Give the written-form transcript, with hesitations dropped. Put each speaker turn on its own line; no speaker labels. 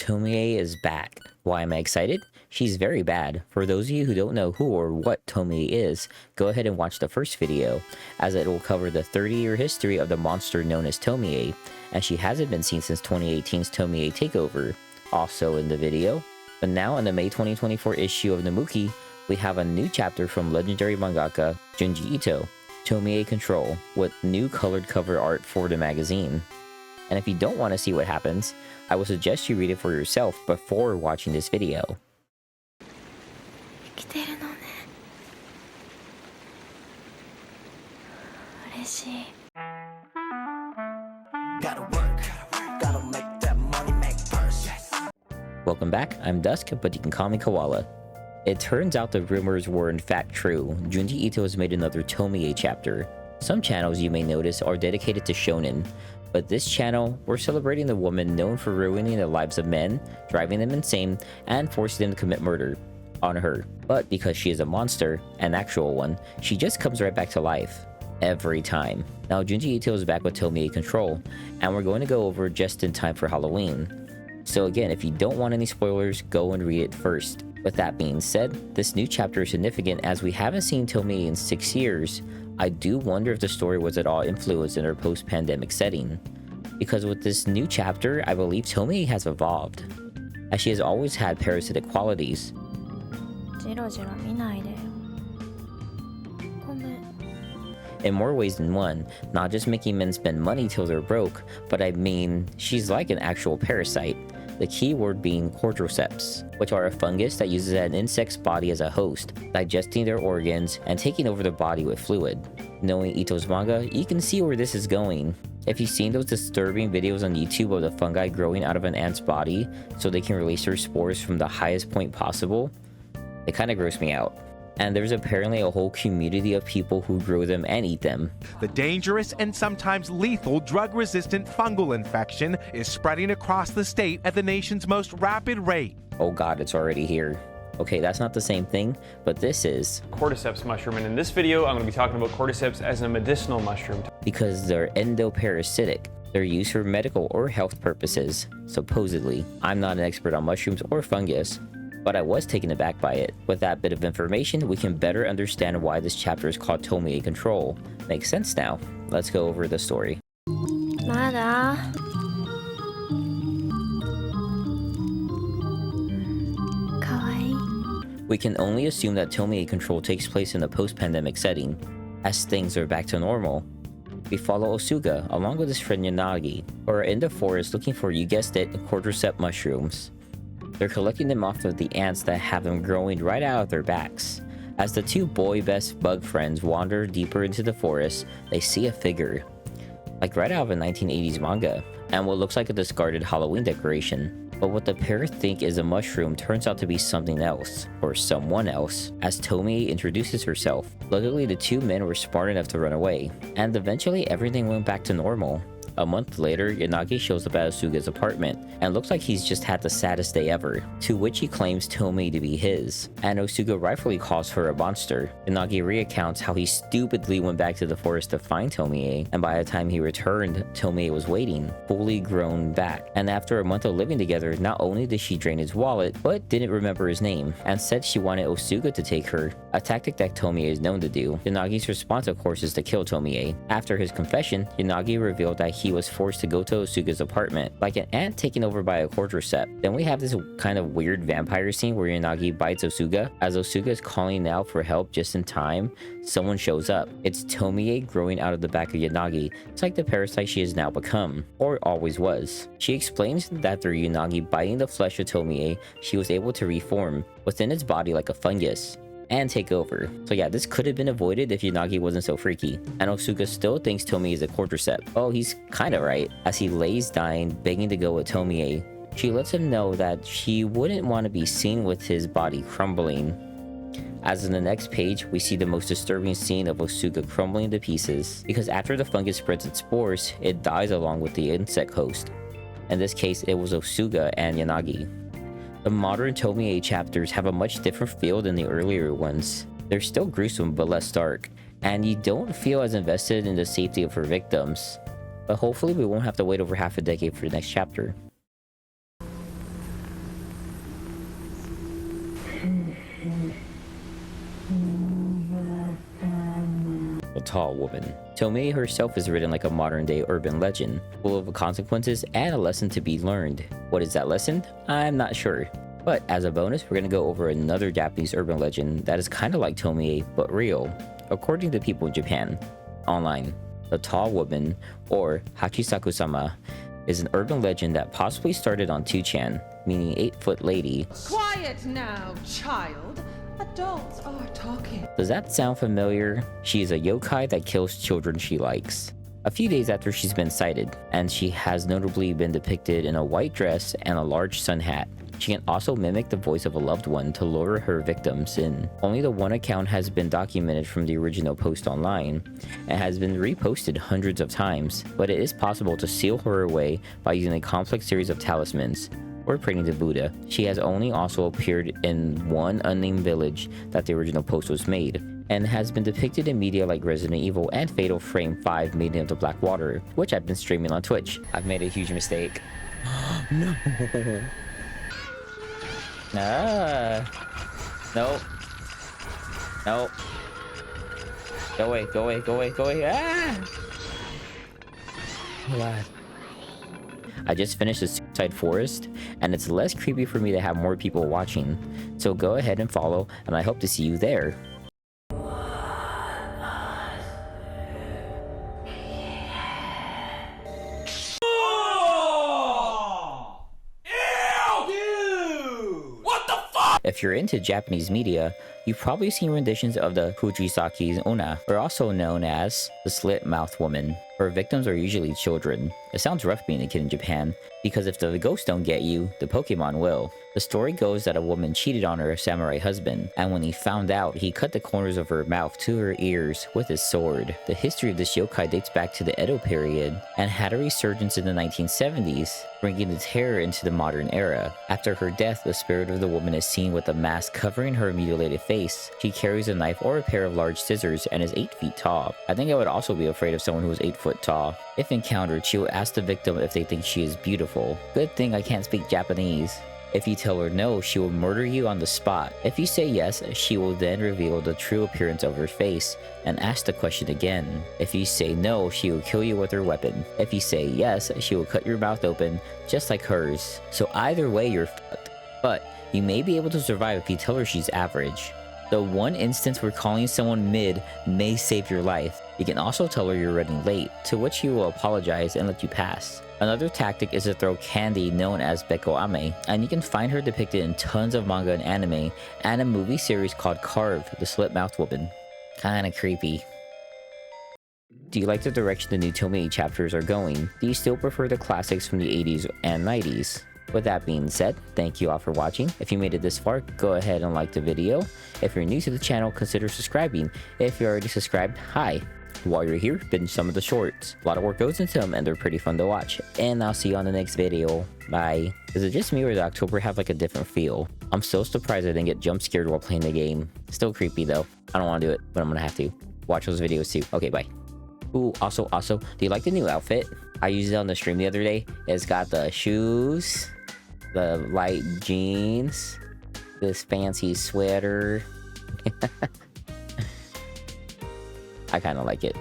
Tomie is back. Why am I excited? She's very bad. For those of you who don't know who or what Tomie is, go ahead and watch the first video, as it will cover the 30-year history of the monster known as Tomie, and she hasn't been seen since 2018's Tomie takeover, also in the video. But now in the May 2024 issue of Namuki, we have a new chapter from legendary mangaka Junji Ito, Tomie Control, with new colored cover art for the magazine. And if you don't want to see what happens, I would suggest you read it for yourself before watching this video. Welcome back, I'm Dusk, but you can call me Koala. It turns out the rumors were in fact true. Junji Ito has made another Tomie chapter. Some channels you may notice are dedicated to shonen, but this channel, we're celebrating the woman known for ruining the lives of men, driving them insane, and forcing them to commit murder on her. But because she is a monster, an actual one, she just comes right back to life. Every time. Now Junji Ito is back with Tomie Control, and we're going to go over just in time for Halloween. So again, if you don't want any spoilers, go and read it first. With that being said, this new chapter is significant as we haven't seen Tomie in 6 years. I do wonder if the story was at all influenced in her post-pandemic setting. Because with this new chapter, I believe Tomie has evolved, as she has always had parasitic qualities. In more ways than one, not just making men spend money till they're broke, but I mean, she's like an actual parasite. The key word being cordyceps, which are a fungus that uses an insect's body as a host, digesting their organs and taking over the body with fluid. Knowing Ito's manga, you can see where this is going. If you've seen those disturbing videos on YouTube of the fungi growing out of an ant's body so they can release their spores from the highest point possible, it kind of grossed me out. And there's apparently a whole community of people who grow them and eat them.
The dangerous and sometimes lethal drug-resistant fungal infection is spreading across the state at the nation's most rapid rate.
Oh god, it's already here. Okay, that's not the same thing, but this is
cordyceps mushroom, and in this video I'm going to be talking about cordyceps as a medicinal mushroom.
Because they're endoparasitic. They're used for medical or health purposes, supposedly. I'm not an expert on mushrooms or fungus, but I was taken aback by it. With that bit of information, we can better understand why this chapter is called Tomie Control. Makes sense now. Let's go over the story. We can only assume that Tomie Control takes place in a post-pandemic setting, as things are back to normal. We follow Osuga along with his friend Yanagi, who are in the forest looking for, you guessed it, cordyceps mushrooms. They're collecting them off of the ants that have them growing right out of their backs. As the two boy best bug friends wander deeper into the forest, they see a figure, like right out of a 1980s manga, and what looks like a discarded Halloween decoration. But what the pair think is a mushroom turns out to be something else, or someone else, as Tomie introduces herself. Luckily, the two men were smart enough to run away, and eventually everything went back to normal. A month later, Yanagi shows up at Osuga's apartment, and looks like he's just had the saddest day ever, to which he claims Tomie to be his, and Osuga rightfully calls her a monster. Yanagi recounts how he stupidly went back to the forest to find Tomie, and by the time he returned, Tomie was waiting, fully grown back. And after a month of living together, not only did she drain his wallet, but didn't remember his name, and said she wanted Osuga to take her, a tactic that Tomie is known to do. Yanagi's response, of course, is to kill Tomie. After his confession, Yanagi revealed that he was forced to go to Osuga's apartment, like an ant taken over by a cordyceps. Then we have this kind of weird vampire scene where Yanagi bites Osuga. As Osuga is calling out for help just in time, someone shows up. It's Tomie growing out of the back of Yanagi. It's like the parasite she has now become, or always was. She explains that through Yanagi biting the flesh of Tomie, she was able to reform within its body like a fungus and take over. So yeah, this could have been avoided if Yanagi wasn't so freaky. And Osuga still thinks Tomie is a cordyceps. Oh, he's kinda right. As he lays dying, begging to go with Tomie, she lets him know that she wouldn't want to be seen with his body crumbling. As in the next page, we see the most disturbing scene of Osuga crumbling to pieces, because after the fungus spreads its spores, it dies along with the insect host. In this case, it was Osuga and Yanagi. The modern Tomie chapters have a much different feel than the earlier ones. They're still gruesome but less dark, and you don't feel as invested in the safety of her victims. But hopefully we won't have to wait over half a decade for the next chapter. tall woman. Tomie herself is written like a modern-day urban legend, full of consequences and a lesson to be learned. What is that lesson? I'm not sure. But as a bonus, we're gonna go over another Japanese urban legend that is kind of like Tomie, but real. According to people in Japan, online, the tall woman, or Hachisaku-sama, is an urban legend that possibly started on 2chan, meaning 8-foot lady.
Quiet now, child. Adults are talking.
Does that sound familiar? She is a yokai that kills children she likes. A few days after she's been sighted, and she has notably been depicted in a white dress and a large sun hat. She can also mimic the voice of a loved one to lure her victims in. Only the one account has been documented from the original post online, and has been reposted hundreds of times, but it is possible to seal her away by using a complex series of talismans, or praying to Buddha. She has only also appeared in one unnamed village that the original post was made, and has been depicted in media like Resident Evil and Fatal Frame 5 Maiden of the Black Water, which I've been streaming on Twitch. I've made a huge mistake. No. Nope. Nope. Go away, go away, go away, go away. Ah! Oh God. I just finished the Suicide Forest, and it's less creepy for me to have more people watching. So go ahead and follow, and I hope to see you there. If you're into Japanese media, you've probably seen renditions of the Fujisaki's Onna, or also known as the slit-mouthed woman. Her victims are usually children. It sounds rough being a kid in Japan, because if the ghosts don't get you, the Pokemon will. The story goes that a woman cheated on her samurai husband, and when he found out, he cut the corners of her mouth to her ears with his sword. The history of this yokai dates back to the Edo period, and had a resurgence in the 1970s, bringing the terror into the modern era. After her death, the spirit of the woman is seen with a mask covering her mutilated face. She carries a knife or a pair of large scissors and is 8 feet tall. I think I would also be afraid of someone who was 8 foot tall. If encountered, she will ask the victim if they think she is beautiful. Good thing I can't speak Japanese. If you tell her no, she will murder you on the spot. If you say yes, she will then reveal the true appearance of her face and ask the question again. If you say no, she will kill you with her weapon. If you say yes, she will cut your mouth open, just like hers. So either way, you're fucked. But you may be able to survive if you tell her she's average. The one instance where calling someone mid may save your life. You can also tell her you're running late, to which she will apologize and let you pass. Another tactic is to throw candy known as Bekoame, and you can find her depicted in tons of manga and anime, and a movie series called Carve, the Slit-Mouthed Woman. Kinda creepy. Do you like the direction the new Tomie chapters are going? Do you still prefer the classics from the 80s and 90s? With that being said, thank you all for watching. If you made it this far, go ahead and like the video. If you're new to the channel, consider subscribing. If you're already subscribed, hi. While you're here, binge some of the shorts. A lot of work goes into them and they're pretty fun to watch. And I'll see you on the next video. Bye. Is it just me or did October have like a different feel? I'm so surprised I didn't get jump scared while playing the game. Still creepy though. I don't want to do it, but I'm gonna have to. Watch those videos too. Okay, bye. Ooh, also, do you like the new outfit? I used it on the stream the other day. It's got the shoes, the light jeans, this fancy sweater. I kind of like it.